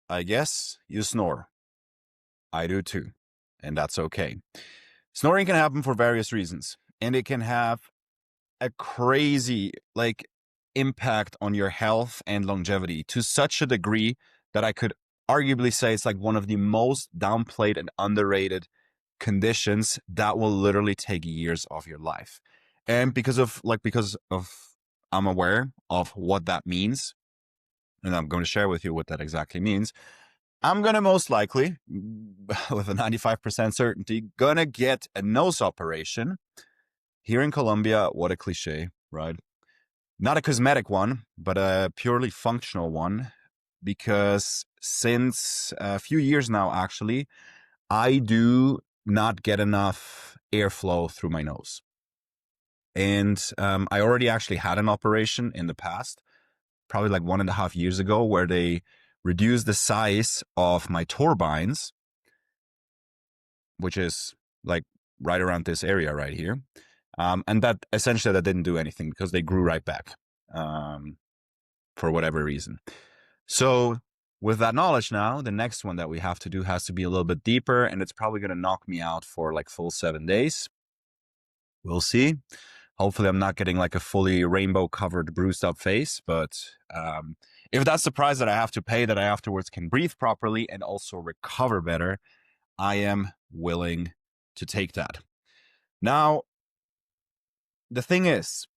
I guess you snore. I do too. And that's okay. Snoring can happen for various reasons. And it can have a crazy, impact on your health and longevity to such a degree that I could arguably say it's like one of the most downplayed and underrated conditions that will literally take years of your life. And because of I'm aware of what that means, and I'm going to share with you what that exactly means. I'm going to most likely, with a 95% certainty, gonna get a nose operation here in Colombia. What a cliche, right? Not a cosmetic one, but a purely functional one. Because since a few years now, actually, I do not get enough airflow through my nose. And I already actually had an operation in the past, probably like 1.5 years ago, where they reduced the size of my turbines, which is like right around this area right here. And that essentially that didn't do anything because they grew right back for whatever reason. So with that knowledge now, the next one that we have to do has to be a little bit deeper, and it's probably going to knock me out for like full 7 days. We'll see. Hopefully I'm not getting like a fully rainbow covered bruised up face, but if that's the price that I have to pay that I afterwards can breathe properly and also recover better, I am willing to take that. Now, the thing is,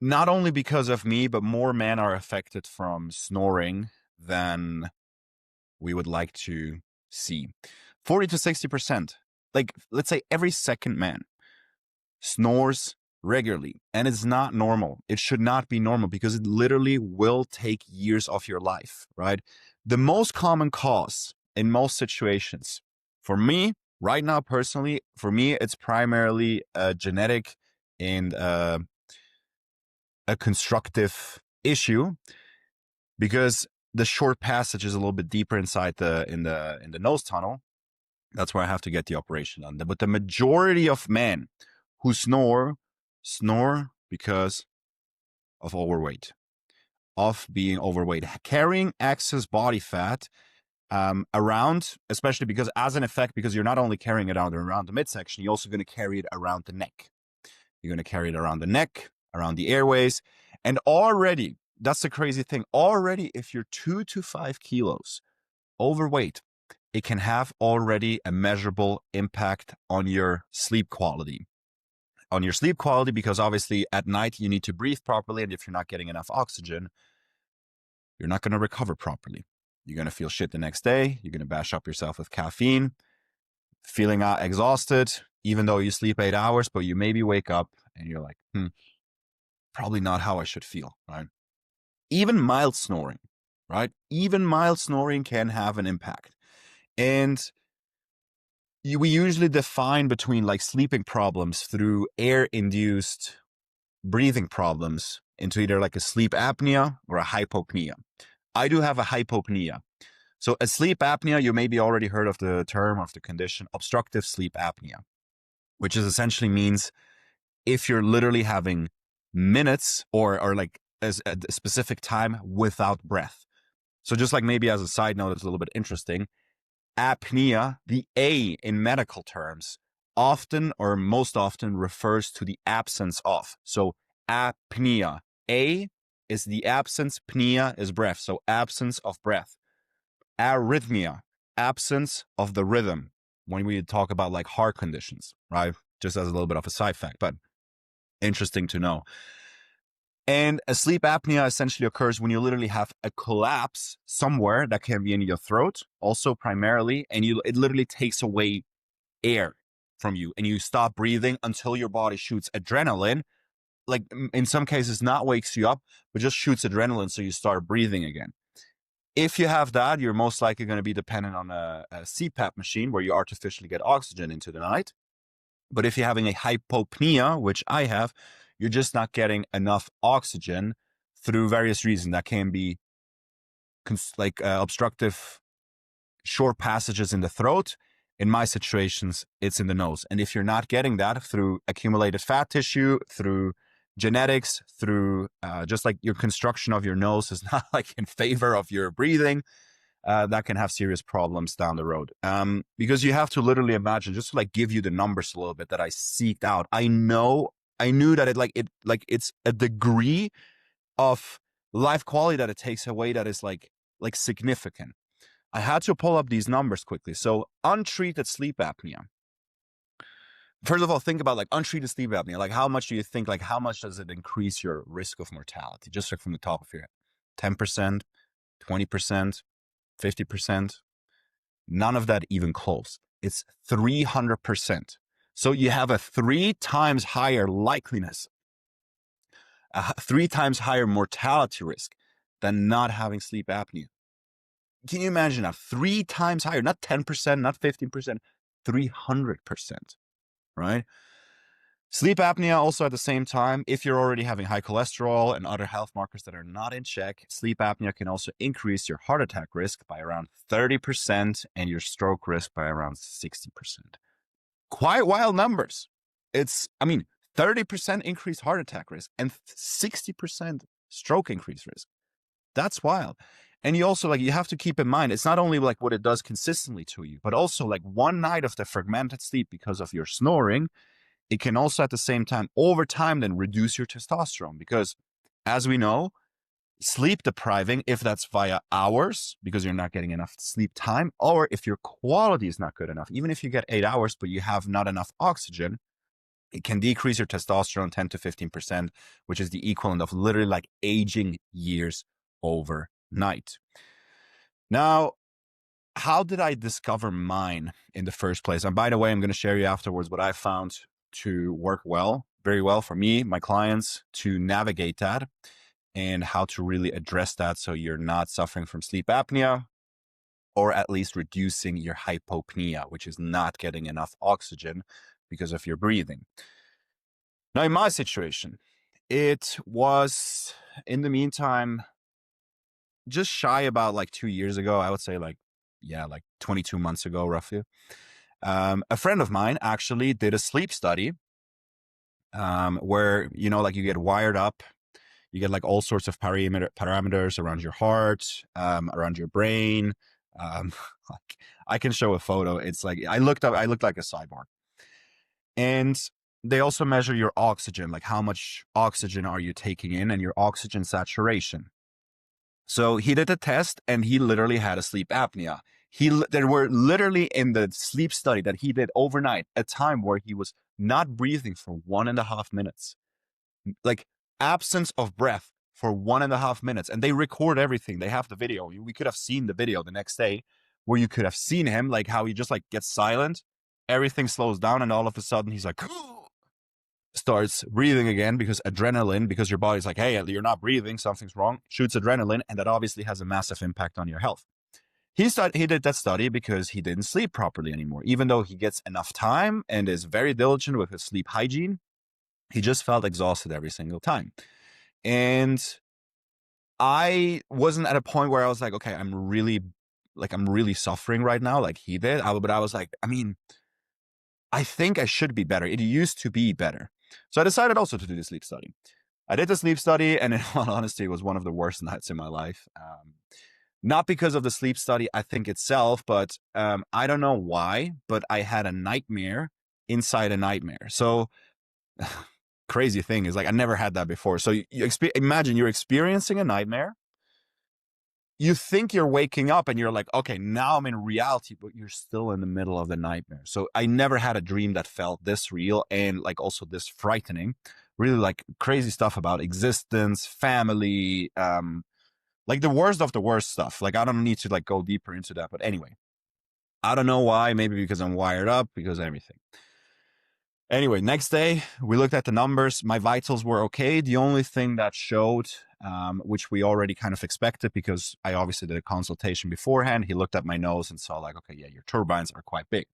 not only because of me, but more men are affected from snoring than we would like to see. 40 to 60%, like let's say every second man snores regularly, and it's not normal. It should not be normal because it literally will take years of your life, right? The most common cause in most situations, for me right now personally, for me it's primarily a genetic and a constructive issue, because the short passage is a little bit deeper inside the nose tunnel. That's where I have to get the operation done. But the majority of men who snore because of overweight, of being overweight, carrying excess body fat around, especially because as an effect, because you're not only carrying it around the midsection, you're also going to carry it around the neck. You're going to carry it around the neck, around the airways. And already, that's the crazy thing. Already, if you're 2 to 5 kilos overweight, it can have already a measurable impact on your sleep quality. On your sleep quality, because obviously at night you need to breathe properly. And if you're not getting enough oxygen, you're not going to recover properly. You're going to feel shit the next day. You're going to bash up yourself with caffeine, feeling exhausted, even though you sleep 8 hours, but you maybe wake up and you're like, probably not how I should feel, right? Even mild snoring, right? Even mild snoring can have an impact. And we usually define between like sleeping problems through air-induced breathing problems into either like a sleep apnea or a hypopnea. I do have a hypopnea. So a sleep apnea, you maybe already heard of the term of the condition, obstructive sleep apnea, which is essentially means if you're literally having minutes or like as a specific time without breath. So just like maybe as a side note, it's a little bit interesting. Apnea, the A in medical terms, often or most often refers to the absence of. So apnea, A is the absence, pnea is breath. So absence of breath. Arrhythmia, absence of the rhythm. When we talk about like heart conditions, right? Just as a little bit of a side fact, but interesting to know. And a sleep apnea essentially occurs when you literally have a collapse somewhere that can be in your throat, also primarily, and it literally takes away air from you, and you stop breathing until your body shoots adrenaline. Like in some cases, not wakes you up, but just shoots adrenaline so you start breathing again. If you have that, you're most likely going to be dependent on a CPAP machine where you artificially get oxygen into the night. But if you're having a hypopnea, which I have, you're just not getting enough oxygen through various reasons. That can be obstructive short passages in the throat. In my situations, it's in the nose. And if you're not getting that through accumulated fat tissue, through genetics, through just like your construction of your nose is not like in favor of your breathing, that can have serious problems down the road. Because you have to literally imagine, just to like give you the numbers a little bit that I seeked out. I knew that it's a degree of life quality that it takes away that is like significant. I had to pull up these numbers quickly. So untreated sleep apnea. First of all, think about like untreated sleep apnea. Like how much do you think, like how much does it increase your risk of mortality? Just like from the top of your head. 10%, 20%, 50%. None of that even close. It's 300%. So you have a 3 times higher likeliness, a 3 times higher mortality risk than not having sleep apnea. Can you imagine that? 3 times higher, not 10%, not 15%, 300%, right? Sleep apnea also at the same time, if you're already having high cholesterol and other health markers that are not in check, sleep apnea can also increase your heart attack risk by around 30% and your stroke risk by around 60%. Quite wild numbers. 30% increased heart attack risk and 60% stroke increase risk. That's wild. And you also you have to keep in mind, it's not only like what it does consistently to you, but also like one night of the fragmented sleep because of your snoring, it can also at the same time, over time, then reduce your testosterone because as we know, sleep depriving, if that's via hours, because you're not getting enough sleep time, or if your quality is not good enough, even if you get 8 hours, but you have not enough oxygen, it can decrease your testosterone 10 to 15%, which is the equivalent of literally like aging years overnight. Now, how did I discover mine in the first place? And by the way, I'm going to share you afterwards what I found to work very well for me, my clients, to navigate that and how to really address that so you're not suffering from sleep apnea or at least reducing your hypopnea, which is not getting enough oxygen because of your breathing. Now, in my situation, it was, in the meantime, just shy about like 2 years ago. I would say like 22 months ago, roughly. A friend of mine actually did a sleep study where, you get wired up. You get like all sorts of parameters around your heart, around your brain. Like I can show a photo. It's like I looked like a cyborg. And they also measure your oxygen, like how much oxygen are you taking in and your oxygen saturation. So he did a test and he literally had a sleep apnea. There were literally in the sleep study that he did overnight a time where he was not breathing for 1.5 minutes, like absence of breath for 1.5 minutes. And they record everything. They have the video. We could have seen the video the next day where you could have seen him, like how he just like gets silent. Everything slows down. And all of a sudden he's like, starts breathing again because your body's like, hey, you're not breathing, something's wrong, shoots adrenaline, and that obviously has a massive impact on your health. He did that study because he didn't sleep properly anymore. Even though he gets enough time and is very diligent with his sleep hygiene, he just felt exhausted every single time. And I wasn't at a point where I was like, okay, I'm really suffering right now like he did. But I was like, I think I should be better. It used to be better. So I decided also to do the sleep study. I did the sleep study, and in all honesty, it was one of the worst nights in my life. Not because of the sleep study, I think itself, but I don't know why, but I had a nightmare inside a nightmare. So crazy thing is like, I never had that before. So imagine you're experiencing a nightmare. You think you're waking up and you're like, okay, now I'm in reality, but you're still in the middle of the nightmare. So I never had a dream that felt this real and like also this frightening. Really like crazy stuff about existence, family, like the worst of the worst stuff. Like I don't need to like go deeper into that. But anyway, I don't know why. Maybe because I'm wired up, because of everything. Anyway, next day, we looked at the numbers. My vitals were okay. The only thing that showed, which we already kind of expected because I obviously did a consultation beforehand, he looked at my nose and saw like, okay, yeah, your turbines are quite big.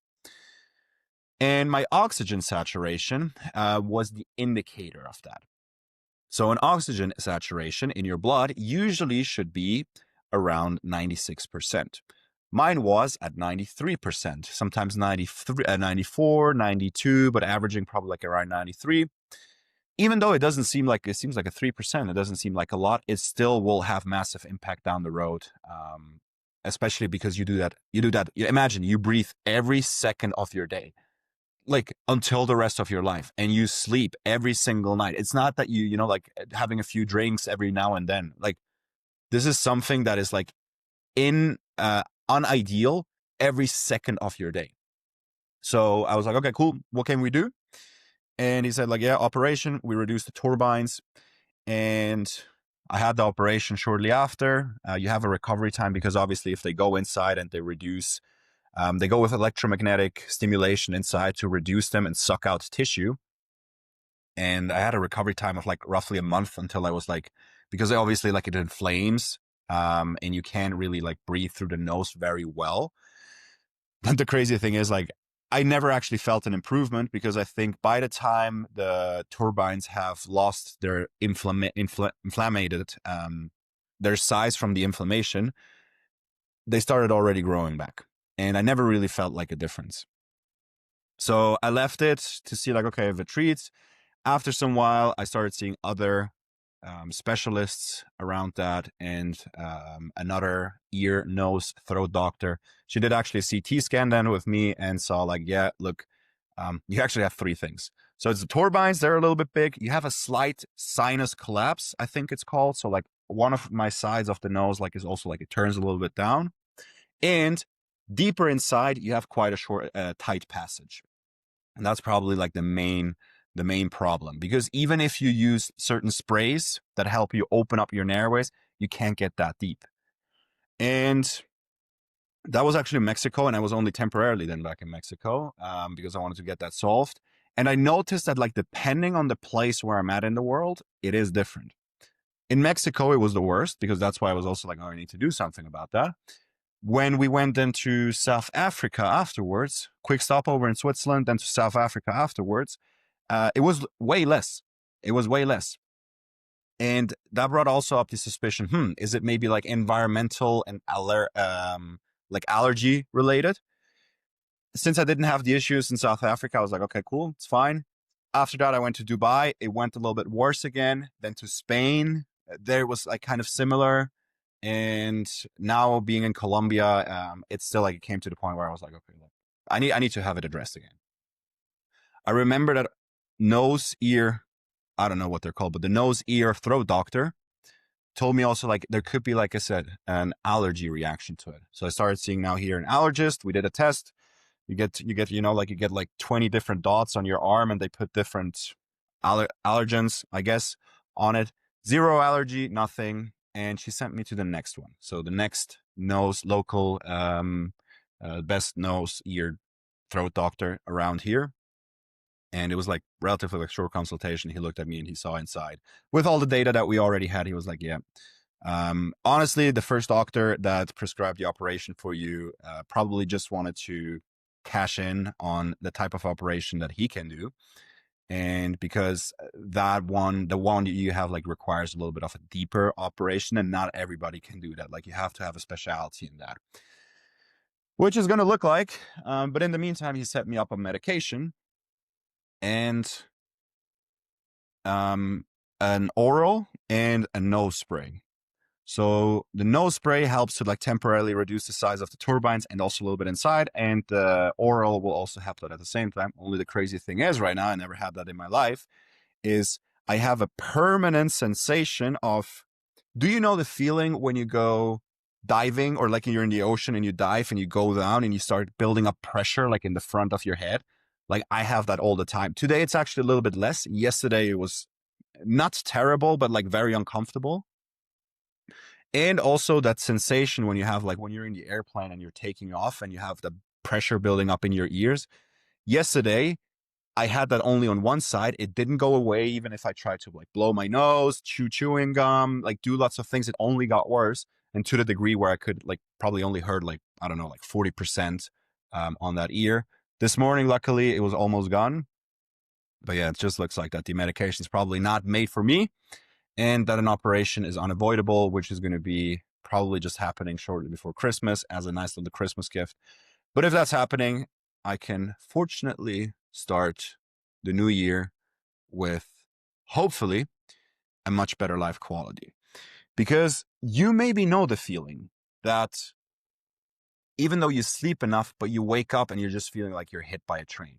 And my oxygen saturation was the indicator of that. So an oxygen saturation in your blood usually should be around 96%. Mine was at 93%, sometimes 93, 94, 92, but averaging probably like around 93. Even though it seems like a 3%, it doesn't seem like a lot, it still will have massive impact down the road especially because you imagine you breathe every second of your day, like until the rest of your life, and you sleep every single night. It's not that you know, like having a few drinks every now and then. Like this is something that is like in unideal every second of your day. So I was like, okay, cool. What can we do? And he said, like, yeah, operation. We reduced the turbines, and I had the operation shortly after. You have a recovery time because obviously, if they go inside and they reduce, they go with electromagnetic stimulation inside to reduce them and suck out tissue. And I had a recovery time of like roughly a month until I was like, because obviously like it inflames, and you can't really like breathe through the nose very well. But the crazy thing is like, I never actually felt an improvement because I think by the time the turbines have lost their inflamed, their size from the inflammation, they started already growing back. And I never really felt like a difference. So I left it to see like, okay, if it treats. After some while, I started seeing other specialists around that, and another ear, nose, throat doctor. She did actually a CT scan then with me and saw like, yeah, look, you actually have three things. So it's the turbines, they're a little bit big. You have a slight sinus collapse, I think it's called. So like one of my sides of the nose like is also like it turns a little bit down. And deeper inside, you have quite a short, tight passage. And that's probably like the main problem, because even if you use certain sprays that help you open up your airways, you can't get that deep. And that was actually Mexico, and I was only temporarily then back in Mexico, because I wanted to get that solved. And I noticed that like depending on the place where I'm at in the world, it is different. In Mexico, it was the worst because that's why I was also like, oh, I need to do something about that. When we went then to South Africa afterwards, quick stopover in Switzerland, then to South Africa afterwards, it was way less. It was way less. And that brought also up the suspicion, is it maybe like environmental and like allergy related? Since I didn't have the issues in South Africa, I was like, okay, cool, it's fine. After that, I went to Dubai. It went a little bit worse again. Then to Spain, there was like kind of similar. And now being in Colombia, it's still like it came to the point where I was like, okay, look, I need to have it addressed again. I remember that nose, ear, I don't know what they're called, but the nose, ear, throat doctor told me also like there could be, like I said, an allergy reaction to it. So I started seeing now here an allergist. We did a test. You get, like you get like 20 different dots on your arm, and they put different allergens, I guess, on it. Zero allergy, nothing. And she sent me to the next one. So the next nose, local, best nose, ear, throat doctor around here. And it was like relatively like short consultation. He looked at me and he saw inside with all the data that we already had. He was like, yeah, honestly, the first doctor that prescribed the operation for you probably just wanted to cash in on the type of operation that he can do. And because the one you have like requires a little bit of a deeper operation, and not everybody can do that. Like you have to have a specialty in that, which is going to look like. But in the meantime, he set me up on medication and an oral and a nose spray. So the nose spray helps to like temporarily reduce the size of the turbines and also a little bit inside. And the oral will also help that at the same time. Only the crazy thing is right now, I never had that in my life, is I have a permanent sensation of, do you know the feeling when you go diving or like you're in the ocean and you dive and you go down and you start building up pressure like in the front of your head? Like I have that all the time. Today, it's actually a little bit less. Yesterday, it was not terrible, but like very uncomfortable. And also that sensation when you have like when you're in the airplane and you're taking off and you have the pressure building up in your ears. Yesterday, I had that only on one side. It didn't go away even if I tried to like blow my nose, chewing gum, like do lots of things. It only got worse. And to the degree where I could like probably only heard like, I don't know, like 40% on that ear. This morning, luckily, it was almost gone. But yeah, it just looks like that the medication is probably not made for me, and that an operation is unavoidable, which is going to be probably just happening shortly before Christmas as a nice little Christmas gift. But if that's happening, I can fortunately start the new year with hopefully a much better life quality. Because you maybe know the feeling that even though you sleep enough, but you wake up and you're just feeling like you're hit by a train.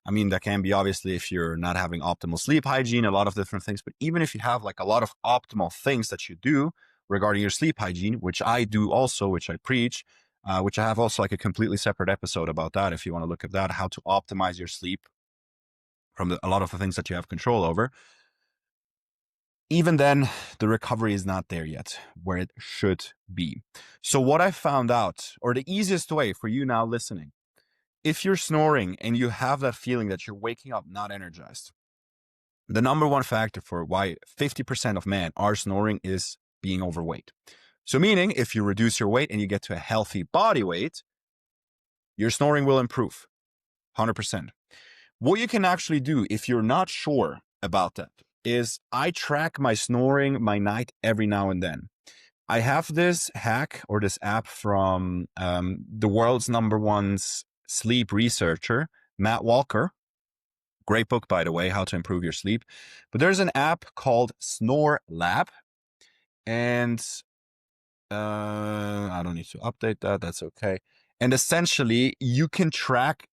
I mean, that can be obviously if you're not having optimal sleep hygiene, a lot of different things, but even if you have like a lot of optimal things that you do regarding your sleep hygiene, which I do also, which I preach, which I have also like a completely separate episode about that. If you want to look at that, how to optimize your sleep from a lot of the things that you have control over. Even then, the recovery is not there yet where it should be. So what I found out, or the easiest way for you now listening, if you're snoring and you have that feeling that you're waking up not energized, the number one factor for why 50% of men are snoring is being overweight. So meaning if you reduce your weight and you get to a healthy body weight, your snoring will improve 100%. What you can actually do if you're not sure about that is I track my snoring, my night every now and then. I have this hack or this app from the world's number one sleep researcher, Matt Walker. Great book, by the way, How to Improve Your Sleep. But there's an app called Snore Lab. And I don't need to update that. That's okay. And essentially, you can track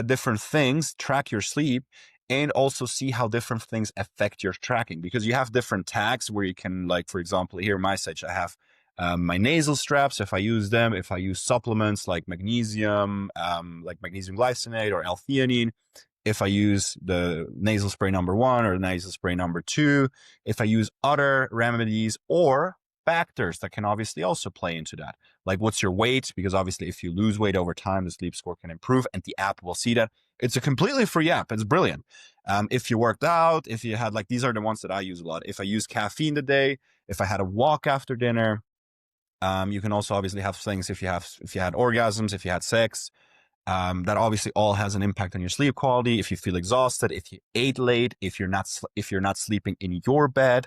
different things, track your sleep, and also see how different things affect your tracking, because you have different tags where you can, like, for example, here in my site, I have my nasal straps. If I use them, if I use supplements like magnesium glycinate or L-theanine, if I use the nasal spray number 1 or nasal spray number 2, if I use other remedies or factors that can obviously also play into that. Like what's your weight? Because obviously if you lose weight over time, the sleep score can improve and the app will see that. It's a completely free app. It's brilliant. If you worked out, if you had, like, these are the ones that I use a lot. If I use caffeine today, if I had a walk after dinner, you can also obviously have things if you had orgasms, if you had sex, that obviously all has an impact on your sleep quality. If you feel exhausted, if you ate late, if you're not sleeping in your bed,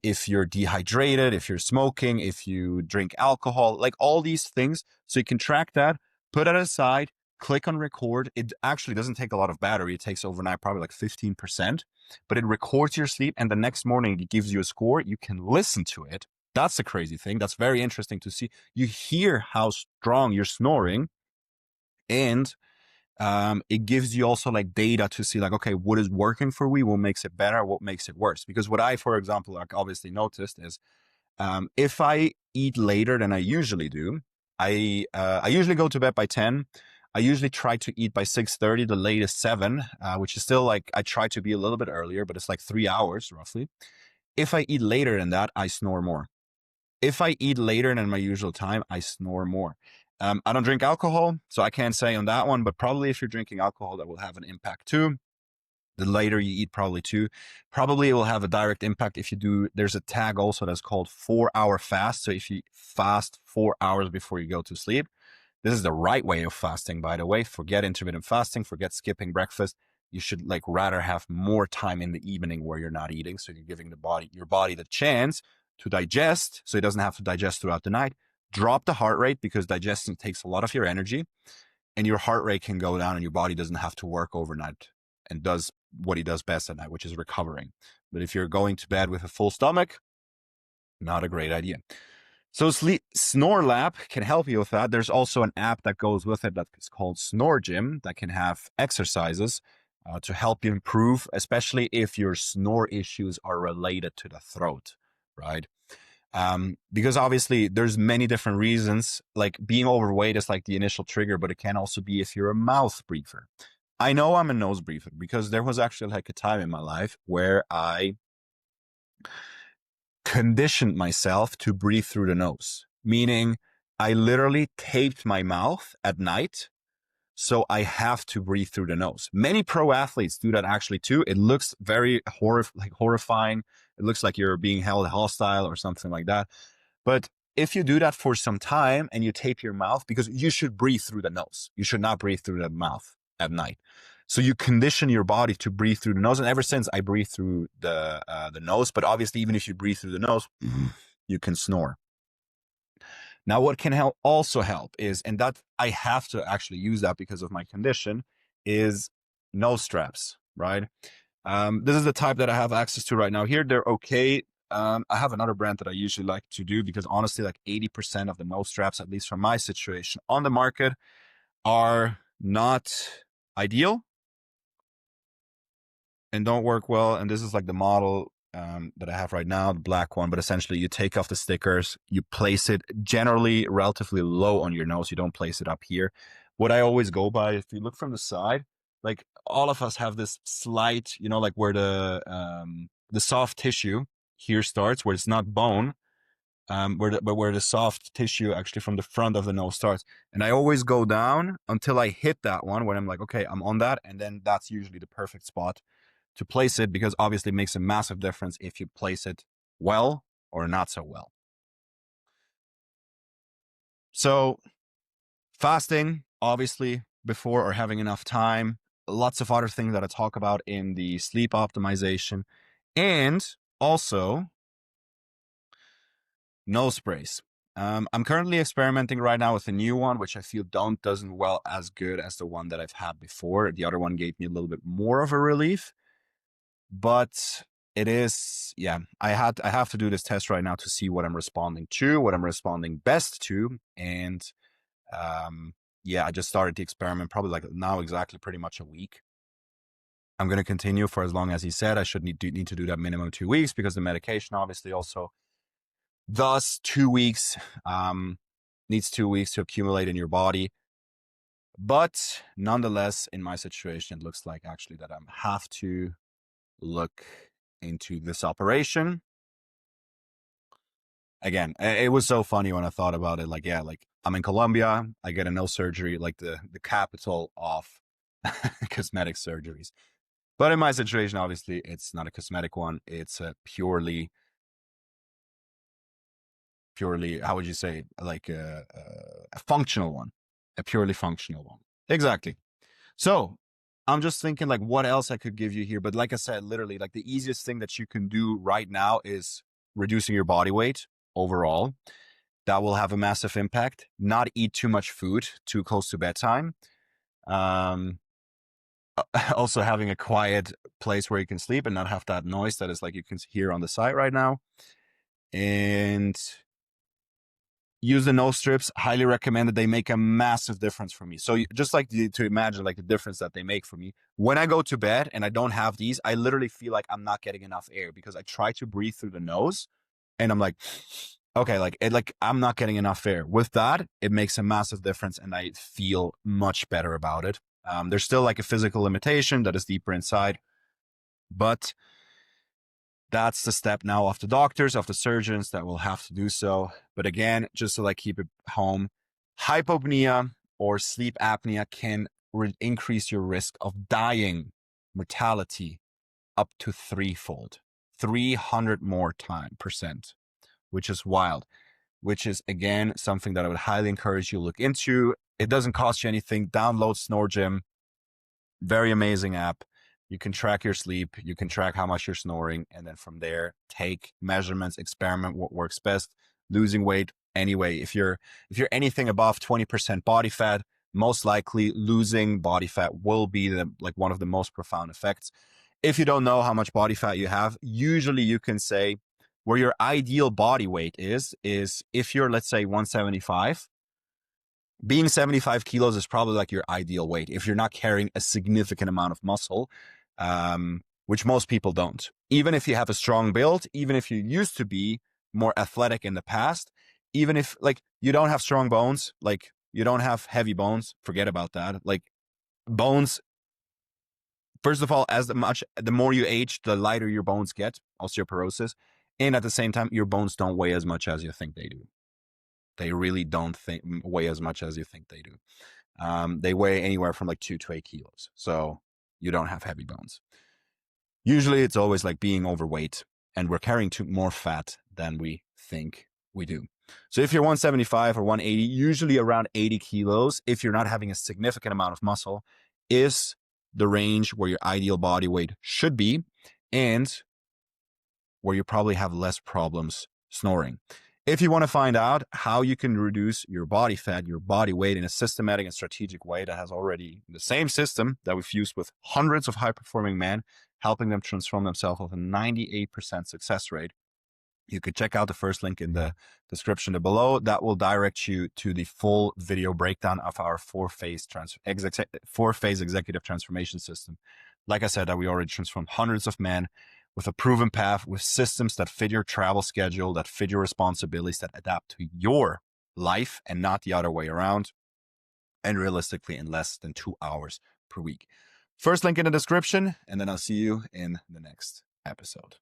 if you're dehydrated, if you're smoking, if you drink alcohol, like all these things. So you can track that, put it aside, click on record. It actually doesn't take a lot of battery. It takes overnight probably like 15%, but it records your sleep. And the next morning it gives you a score. You can listen to it. That's the crazy thing. That's very interesting to see. You hear how strong you're snoring, and it gives you also like data to see like, okay, what is working for me? What makes it better? What makes it worse? Because what I, for example, like obviously noticed is if I eat later than I usually do, I usually go to bed by 10. I usually try to eat by 6:30, the latest 7, which is still like, I try to be a little bit earlier, but it's like 3 hours roughly. If I eat later than that, I snore more. If I eat later than my usual time, I snore more. I don't drink alcohol, so I can't say on that one, but probably if you're drinking alcohol, that will have an impact too. The later you eat, probably too. Probably it will have a direct impact if you do. There's a tag also that's called 4-hour fast. So if you fast 4 hours before you go to sleep, this is the right way of fasting, by the way. Forget intermittent fasting, forget skipping breakfast. You should like rather have more time in the evening where you're not eating. So you're giving your body the chance to digest, so it doesn't have to digest throughout the night. Drop the heart rate, because digestion takes a lot of your energy, and your heart rate can go down and your body doesn't have to work overnight and does what he does best at night, which is recovering. But if you're going to bed with a full stomach, not a great idea. So Snore Lab can help you with that. There's also an app that goes with it that is called Snore Gym that can have exercises to help you improve, especially if your snore issues are related to the throat, right? Because obviously there's many different reasons. Like being overweight is like the initial trigger, but it can also be if you're a mouth breather. I know I'm a nose breather because there was actually like a time in my life where I conditioned myself to breathe through the nose, meaning I literally taped my mouth at night. So I have to breathe through the nose. Many pro athletes do that actually too. It looks very horrifying. It looks like you're being held hostile or something like that. But if you do that for some time and you tape your mouth, because you should breathe through the nose, you should not breathe through the mouth at night. So you condition your body to breathe through the nose. And ever since I breathe through the nose, but obviously even if you breathe through the nose, you can snore. Now, what can also help is, and that I have to actually use that because of my condition, is nose straps, right? This is the type that I have access to right now here. They're okay. I have another brand that I usually like to do because honestly, like 80% of the nose straps, at least from my situation on the market, are not ideal and don't work well. And this is like the model that I have right now, the black one. But essentially, you take off the stickers, you place it generally relatively low on your nose. You don't place it up here. What I always go by, if you look from the side, like all of us have this slight, like where the soft tissue here starts, where it's not bone, where the soft tissue actually from the front of the nose starts. And I always go down until I hit that one when I'm like, okay, I'm on that. And then that's usually the perfect spot to place it, because obviously it makes a massive difference if you place it well or not so well. So fasting, obviously, before or having enough time, lots of other things that I talk about in the sleep optimization, and also nose sprays. I'm currently experimenting right now with a new one, which I feel doesn't well as good as the one that I've had before. The other one gave me a little bit more of a relief, but it is, yeah, I have to do this test right now to see what I'm responding to, what I'm responding best to. And yeah, I just started the experiment probably like now exactly pretty much a week. I'm going to continue for as long as he said. I should need to do that minimum 2 weeks, because the medication obviously also thus 2 weeks, needs 2 weeks to accumulate in your body. But nonetheless, in my situation, it looks like actually that I have to look into this operation. Again, it was so funny when I thought about it. Like, yeah, like I'm in Colombia, I get a nose surgery, like the capital of cosmetic surgeries. But in my situation, obviously, it's not a cosmetic one. It's a purely, how would you say, like a functional one, a purely functional one. Exactly. So I'm just thinking like what else I could give you here. But like I said, literally like the easiest thing that you can do right now is reducing your body weight overall. That will have a massive impact. Not eat too much food too close to bedtime. Um, also having a quiet place where you can sleep and not have that noise that is like you can hear on the side right now. And use the nose strips. Highly recommended. They make a massive difference for me. So just like to imagine like the difference that they make for me. When I go to bed and I don't have these, I literally feel like I'm not getting enough air, because I try to breathe through the nose and I'm like, okay, like I'm not getting enough air. With that, it makes a massive difference and I feel much better about it. There's still like a physical limitation that is deeper inside, but that's the step now of the doctors, of the surgeons that will have to do so. But again, just to like keep it home, hypopnea or sleep apnea can increase your risk of dying, mortality, up to threefold, 300 more percent, which is wild, which is again, something that I would highly encourage you to look into. It doesn't cost you anything. Download Snore Gym. Very amazing app. You can track your sleep, you can track how much you're snoring, and then from there, take measurements, experiment what works best. Losing weight anyway. If you're anything above 20% body fat, most likely losing body fat will be one of the most profound effects. If you don't know how much body fat you have, usually you can say where your ideal body weight is if you're, let's say, 175, being 75 kilos is probably like your ideal weight if you're not carrying a significant amount of muscle, which most people don't. Even if you have a strong build, even if you used to be more athletic in the past, even if like you don't have strong bones, like you don't have heavy bones, forget about that. Like bones, first of all, the more you age, the lighter your bones get, osteoporosis. And at the same time, your bones don't weigh as much as you think they do. They really don't weigh as much as you think they do. They weigh anywhere from like 2 to 8 kilos. So you don't have heavy bones. Usually it's always like being overweight, and we're carrying more fat than we think we do. So if you're 175 or 180, usually around 80 kilos, if you're not having a significant amount of muscle, is the range where your ideal body weight should be, and where you probably have less problems snoring. If you want to find out how you can reduce your body fat, your body weight in a systematic and strategic way that has already the same system that we've used with hundreds of high-performing men, helping them transform themselves with a 98% success rate, You could check out the first link in the description below. That will direct you to the full video breakdown of our four-phase executive transformation system. Like I said, that we already transformed hundreds of men with a proven path, with systems that fit your travel schedule, that fit your responsibilities, that adapt to your life and not the other way around, and realistically in less than 2 hours per week. First link in the description, and then I'll see you in the next episode.